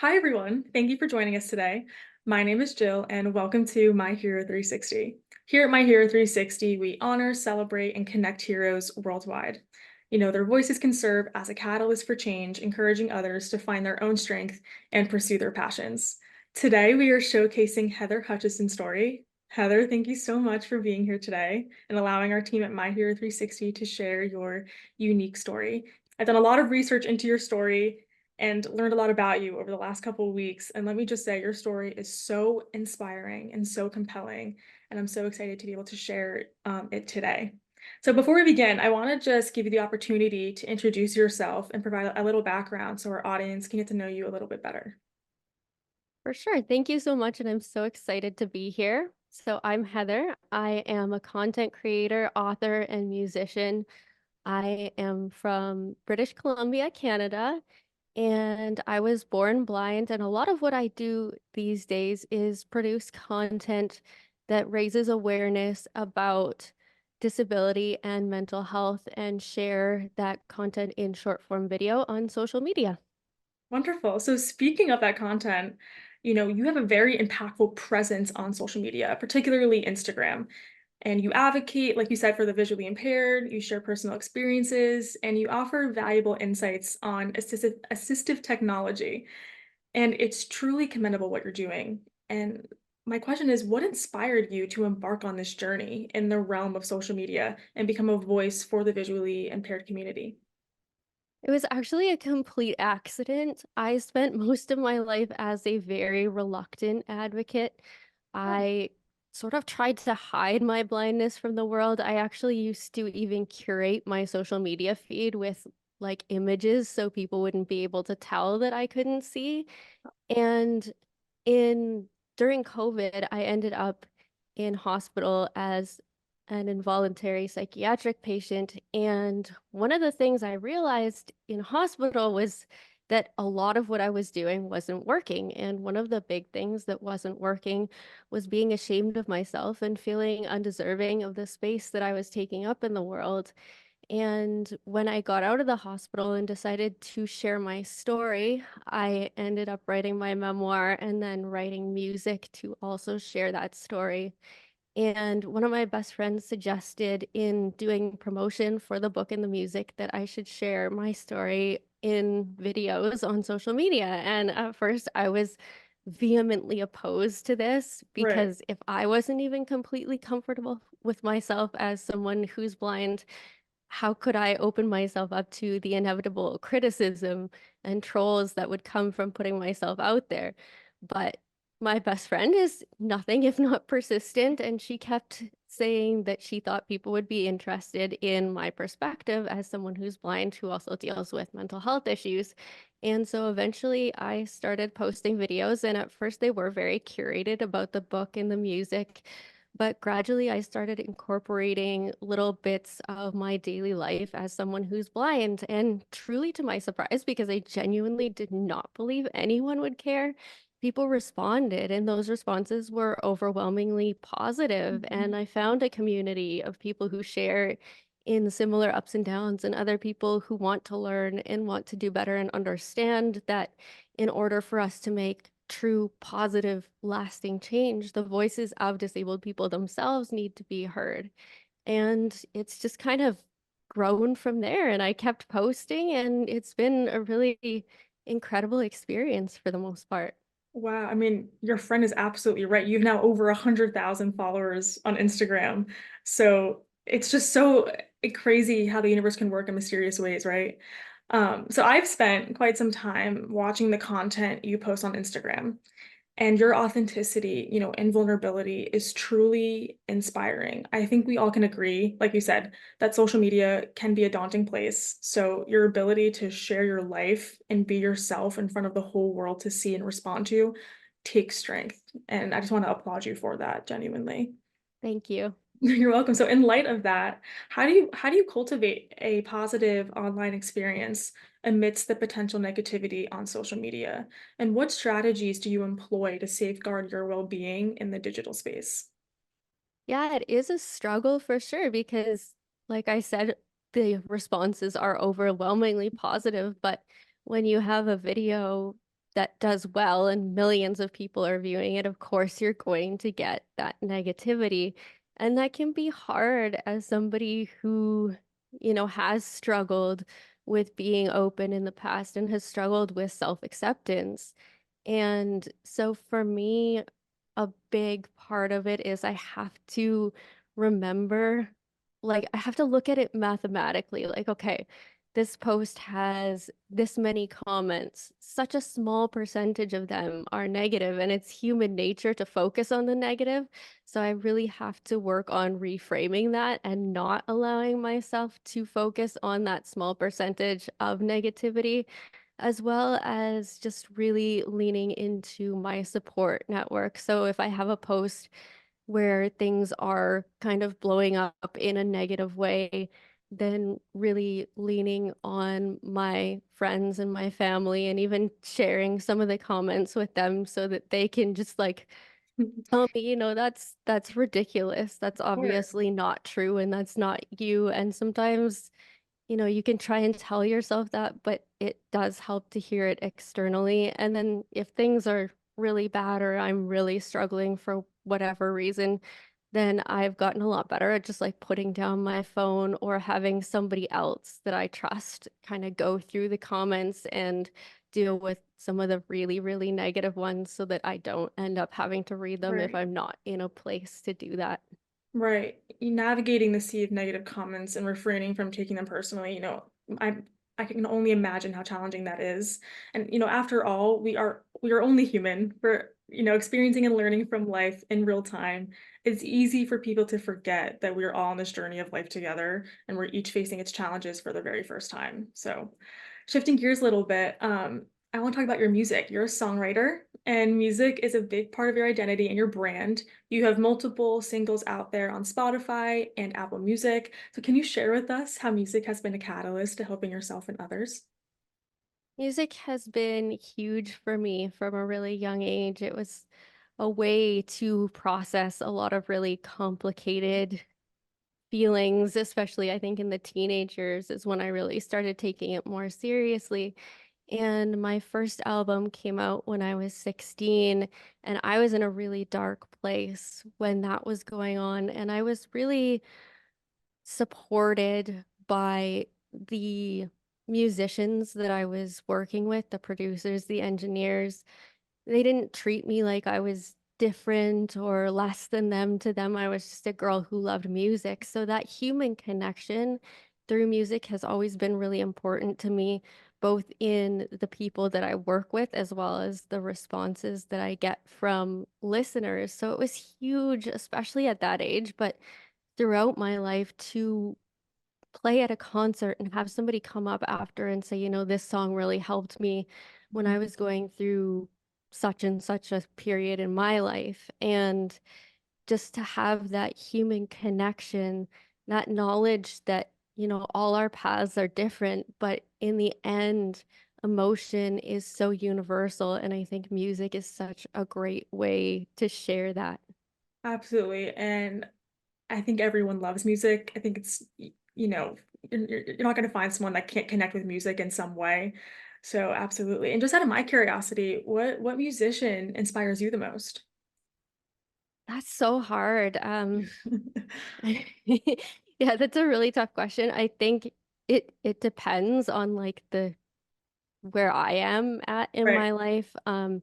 Hi, everyone. Thank you for joining us today. My name is Jill, and welcome to My Hero 360. Here at My Hero 360, we honor, celebrate, and connect heroes worldwide. Their voices can serve as a catalyst for change, encouraging others to find their own strength and pursue their passions. Today, we are showcasing Heather Hutchison's story. Heather, thank you so much for being here today and allowing our team at My Hero 360 to share your unique story. I've done a lot of research into your story and learned a lot about you over the last couple of weeks. And let me just say, your story is so inspiring and so compelling. And I'm so excited to be able to share it today. So before we begin, I want to just give you the opportunity to introduce yourself and provide a little background so our audience can get to know you a little bit better. For sure. Thank you so much. And I'm so excited to be here. So, I'm Heather. I am a content creator, author, and musician. I am from British Columbia, Canada, and I was born blind. And a lot of what I do these days is produce content that raises awareness about disability and mental health and share that content in short form video on social media. Wonderful. So speaking of that content, you have a very impactful presence on social media, particularly Instagram. And you advocate, like you said, for the visually impaired, you share personal experiences, and you offer valuable insights on assistive technology. And it's truly commendable what you're doing. And my question is, what inspired you to embark on this journey in the realm of social media and become a voice for the visually impaired community? It was actually a complete accident. I spent most of my life as a very reluctant advocate. Oh, I sort of tried to hide my blindness from the world. I actually used to even curate my social media feed with like images so people wouldn't be able to tell that I couldn't see. And in during COVID, I ended up in hospital as an involuntary psychiatric patient. And one of the things I realized in hospital was that a lot of what I was doing wasn't working. And one of the big things that wasn't working was being ashamed of myself and feeling undeserving of the space that I was taking up in the world. And when I got out of the hospital and decided to share my story, I ended up writing my memoir and then writing music to also share that story. And one of my best friends suggested in doing promotion for the book and the music that I should share my story in videos on social media. And at first, I was vehemently opposed to this right. because if I wasn't even completely comfortable with myself as someone who's blind, how could I open myself up to the inevitable criticism and trolls that would come from putting myself out there? But my best friend is nothing if not persistent, and she kept saying that she thought people would be interested in my perspective as someone who's blind who also deals with mental health issues. And so eventually I started posting videos, and at first they were very curated about the book and the music. But gradually, I started incorporating little bits of my daily life as someone who's blind. And truly to my surprise, because I genuinely did not believe anyone would care, people responded, and those responses were overwhelmingly positive. Mhm. And I found a community of people who share in similar ups and downs, and other people who want to learn and want to do better and understand that in order for us to make true positive lasting change, the voices of disabled people themselves need to be heard. And it's just kind of grown from there, and I kept posting, and it's been a really incredible experience for the most part. Wow, I mean, your friend is absolutely right. You've now over 100,000 followers on Instagram. So it's just so crazy how the universe can work in mysterious ways, right? So I've spent quite some time watching the content you post on Instagram. And your authenticity, and vulnerability is truly inspiring. I think we all can agree, like you said, that social media can be a daunting place. So your ability to share your life and be yourself in front of the whole world to see and respond to takes strength. And I just want to applaud you for that, genuinely. Thank you. You're welcome. So in light of that, how do you cultivate a positive online experience amidst the potential negativity on social media? And what strategies do you employ to safeguard your well-being in the digital space? Yeah, it is a struggle for sure because, like I said, the responses are overwhelmingly positive. But when you have a video that does well and millions of people are viewing it, of course you're going to get that negativity. And that can be hard as somebody who, has struggled with being open in the past and has struggled with self-acceptance. And so for me, a big part of it is I have to remember, like, I have to look at it mathematically. Like, okay, this post has this many comments. Such a small percentage of them are negative, and it's human nature to focus on the negative. So I really have to work on reframing that and not allowing myself to focus on that small percentage of negativity, as well as just really leaning into my support network. So if I have a post where things are kind of blowing up in a negative way, then really leaning on my friends and my family and even sharing some of the comments with them so that they can just like tell me, that's ridiculous. That's Of course. obviously not true and that's not you. And sometimes you can try and tell yourself that, but it does help to hear it externally. And then if things are really bad or I'm really struggling for whatever reason, then I've gotten a lot better at just like putting down my phone or having somebody else that I trust kind of go through the comments and deal with some of the really, really negative ones so that I don't end up having to read them if Right. I'm not in a place to do that. Right. Navigating the sea of negative comments and refraining from taking them personally, I I can only imagine how challenging that is. And after all, we are only human. We're, experiencing and learning from life in real time. It's easy for people to forget that we're all on this journey of life together and we're each facing its challenges for the very first time. So, shifting gears a little bit, I want to talk about your music. You're a songwriter, and music is a big part of your identity and your brand. You have multiple singles out there on Spotify and Apple Music. So can you share with us how music has been a catalyst to helping yourself and others? Music has been huge for me from a really young age. It was a way to process a lot of really complicated feelings, especially I think in the teenage years is when I really started taking it more seriously. And my first album came out when I was 16, and I was in a really dark place when that was going on. And I was really supported by the musicians that I was working with, the producers, the engineers. They didn't treat me like I was different or less than them. To them, I was just a girl who loved music. So that human connection through music has always been really important to me, both in the people that I work with as well as the responses that I get from listeners. So it was huge, especially at that age, but throughout my life to play at a concert and have somebody come up after and say, this song really helped me when I was going through such and such a period in my life. And just to have that human connection, that knowledge that, all our paths are different, but in the end, emotion is so universal. And I think music is such a great way to share that. Absolutely. And I think everyone loves music. I think it's, you're not going to find someone that can't connect with music in some way. So absolutely. And just out of my curiosity, what musician inspires you the most? That's so hard. Yeah, that's a really tough question. I think it depends on like the where I am at in Right. my life. I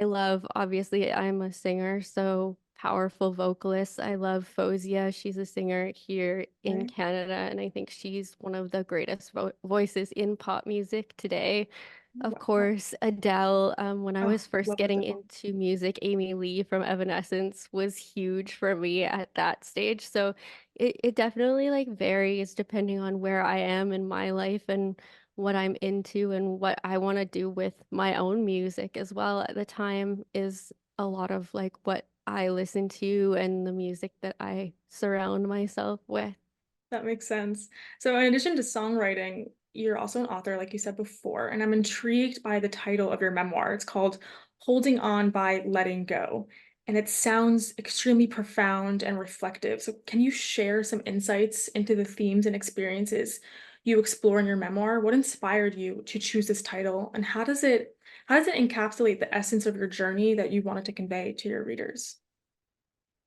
love, obviously, I'm a singer, so powerful vocalist. I love Fozia. She's a singer here in Okay. Canada, and I think she's one of the greatest voices in pop music today. Of Wow. course, Adele, when I Oh, was first love getting Adele. into music, Amy Lee from Evanescence was huge for me at that stage. So it definitely like varies depending on where I am in my life and what I'm into and what I want to do with my own music as well at the time is a lot of like what I listen to and the music that I surround myself with. That makes sense. So in addition to songwriting, you're also an author, like you said before, and I'm intrigued by the title of your memoir. It's called Holding On by Letting Go, and it sounds extremely profound and reflective. So can you share some insights into the themes and experiences you explore in your memoir? What inspired you to choose this title, and how does it How does it encapsulate the essence of your journey that you wanted to convey to your readers?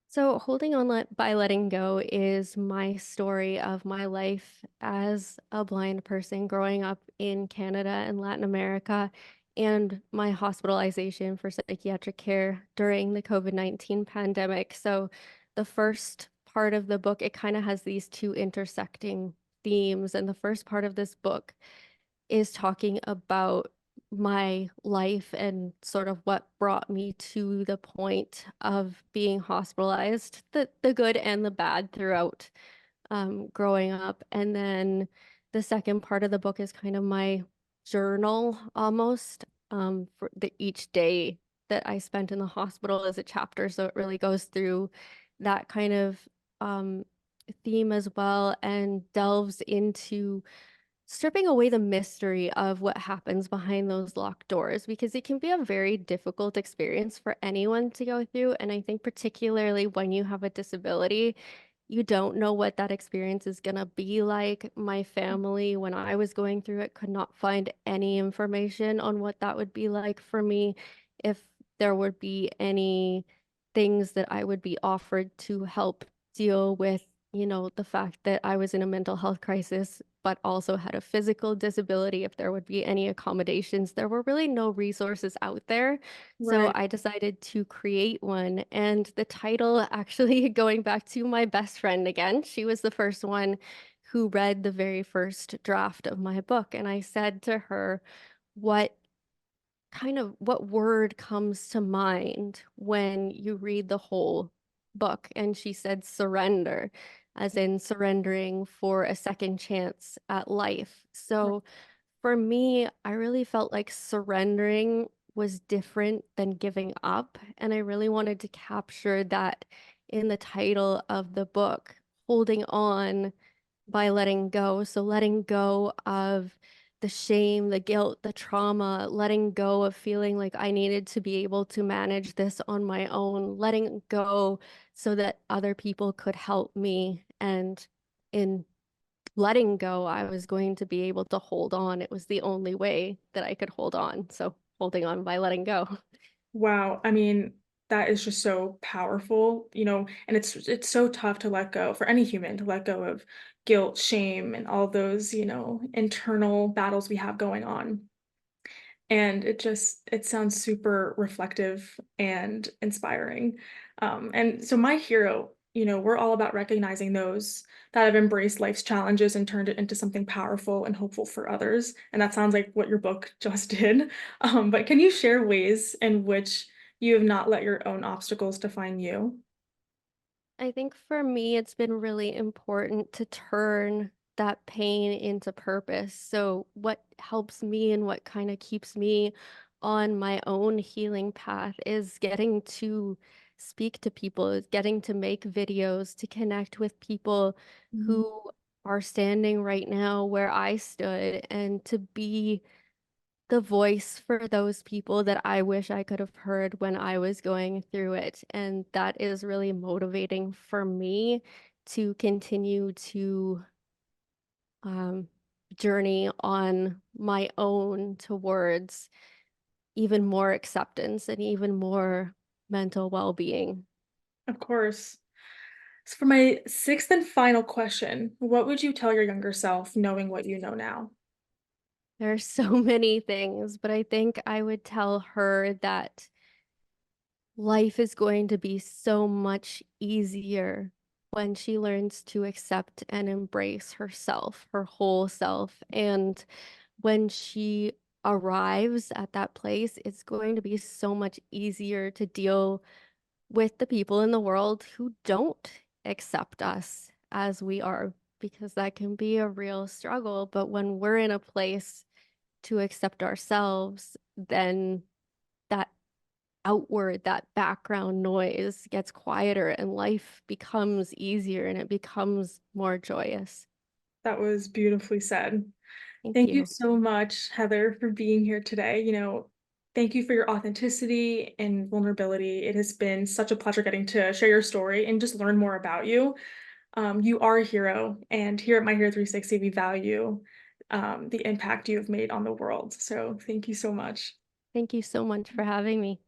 So, Holding On by Letting Go is my story of my life as a blind person growing up in Canada and Latin America, and my hospitalization for psychiatric care during the COVID-19 pandemic. So, the first part of the book, it kind of has these two intersecting themes. And the first part of this book is talking about my life and sort of what brought me to the point of being hospitalized, the good and the bad throughout growing up. And then the second part of the book is kind of my journal almost, for each day that I spent in the hospital as a chapter. So it really goes through that kind of um, theme as well and delves into stripping away the mystery of what happens behind those locked doors, because it can be a very difficult experience for anyone to go through. And I think, particularly when you have a disability, you don't know what that experience is going to be like. My family, when I was going through it, could not find any information on what that would be like for me, if there would be any things that I would be offered to help deal with, the fact that I was in a mental health crisis, but also had a physical disability, if there would be any accommodations. There were really no resources out there. So Right. I decided to create one. And the title, actually, going back to my best friend again, she was the first one who read the very first draft of my book. And I said to her, what what word comes to mind when you read the whole book? And she said surrender, as in surrendering for a second chance at life. So for me, I really felt like surrendering was different than giving up. And I really wanted to capture that in the title of the book, holding on by letting go. So letting go of the shame, the guilt, the trauma, letting go of feeling like I needed to be able to manage this on my own, letting go so that other people could help me. And in letting go, I was going to be able to hold on. It was the only way that I could hold on. So holding on by letting go. Wow. I mean, that is just so powerful, and it's so tough to let go for any human to let go of guilt, shame, and all those, internal battles we have going on. And it sounds super reflective and inspiring. And so my hero, we're all about recognizing those that have embraced life's challenges and turned it into something powerful and hopeful for others. And that sounds like what your book just did. But can you share ways in which you have not let your own obstacles define you? I think for me, it's been really important to turn that pain into purpose. So, what helps me and what kind of keeps me on my own healing path is getting to speak to people, is getting to make videos, to connect with people Mhm. who are standing right now where I stood, and to be the voice for those people that I wish I could have heard when I was going through it. And that is really motivating for me to continue to um, journey on my own towards even more acceptance and even more mental well-being. Of course. So for my sixth and final question, what would you tell your younger self knowing what you know now? There are so many things, but I think I would tell her that life is going to be so much easier when she learns to accept and embrace herself, her whole self. And when she arrives at that place, it's going to be so much easier to deal with the people in the world who don't accept us as we are, because that can be a real struggle. But when we're in a place to accept ourselves, then that outward, that background noise gets quieter and life becomes easier and it becomes more joyous. That was beautifully said. Thank Thank you you. so much, Heather, for being here today. Thank you for your authenticity and vulnerability. It has been such a pleasure getting to share your story and just learn more about you. You are a hero, and here at My Hero 360, we value the impact you have made on the world. So thank you so much. Thank you so much for having me.